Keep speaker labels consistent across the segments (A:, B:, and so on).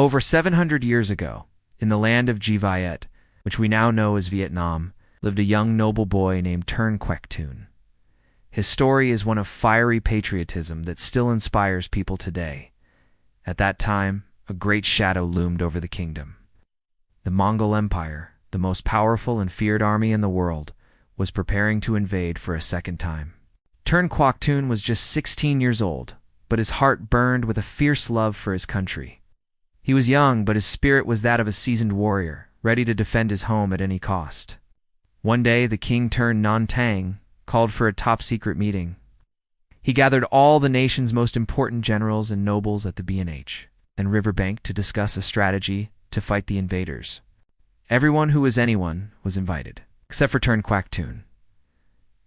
A: Over 700 years ago, in the land of Viet, which we now know as Vietnam, lived a young noble boy named Trần Quốc Toản. His story is one of fiery patriotism that still inspires people today. At that time, a great shadow loomed over the kingdom. The Mongol Empire, the most powerful and feared army in the world, was preparing to invade for a second time. Trần Quốc Toản was just 16 years old, but his heart burned with a fierce love for his country. He was young, but his spirit was that of a seasoned warrior, ready to defend his home at any cost. One day, the king turned Nam Tang, called for a top-secret meeting. He gathered all the nation's most important generals and nobles at the B&H and riverbank to discuss a strategy to fight the invaders. Everyone who was anyone was invited, except for Trần Quốc Toản.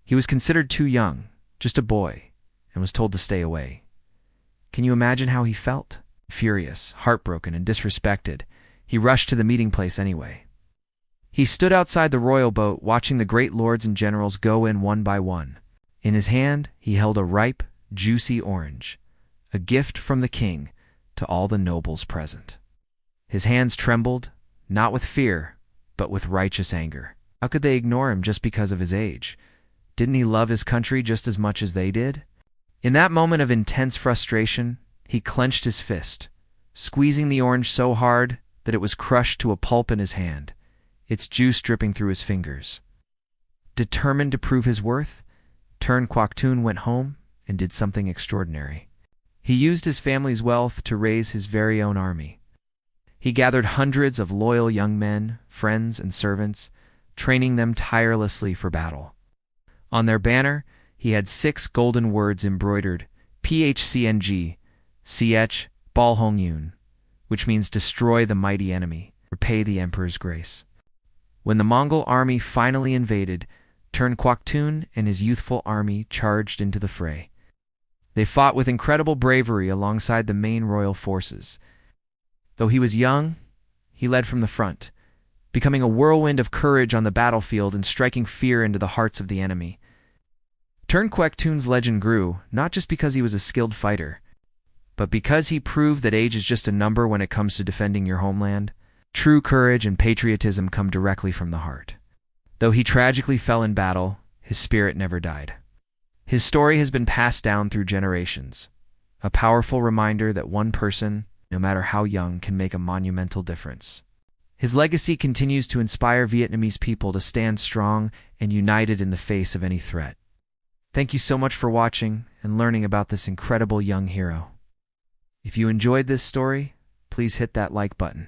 A: He was considered too young, just a boy, and was told to stay away. Can you imagine how he felt? Furious, heartbroken, and disrespected, he rushed to the meeting place anyway. He stood outside the royal boat watching the great lords and generals go in one by one. In his hand, he held a ripe, juicy orange, a gift from the king to all the nobles present. His hands trembled, not with fear, but with righteous anger. How could they ignore him just because of his age? Didn't he love his country just as much as they did? In that moment of intense frustration, he clenched his fist, squeezing the orange so hard that it was crushed to a pulp in his hand, its juice dripping through his fingers. Determined to prove his worth, Trần Quốc Toản went home and did something extraordinary. He used his family's wealth to raise his very own army. He gathered hundreds of loyal young men, friends, and servants, training them tirelessly for battle. On their banner, he had 6 golden words embroidered, PHCNG, CH, Bal Hong Yun, which means destroy the mighty enemy, repay the emperor's grace. When the Mongol army finally invaded, Trần Quốc Toản and his youthful army charged into the fray. They fought with incredible bravery alongside the main royal forces. Though he was young, he led from the front, becoming a whirlwind of courage on the battlefield and striking fear into the hearts of the enemy. Trần Quốc Toản legend grew, not just because he was a skilled fighter, but because he proved that age is just a number when it comes to defending your homeland. True courage and patriotism come directly from the heart. Though he tragically fell in battle, his spirit never died. His story has been passed down through generations, a powerful reminder that one person, no matter how young, can make a monumental difference. His legacy continues to inspire Vietnamese people to stand strong and united in the face of any threat. Thank you so much for watching and learning about this incredible young hero. If you enjoyed this story, please hit that like button.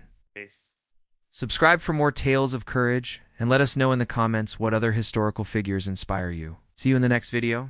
A: Subscribe for more tales of courage, and let us know in the comments what other historical figures inspire you. See you in the next video.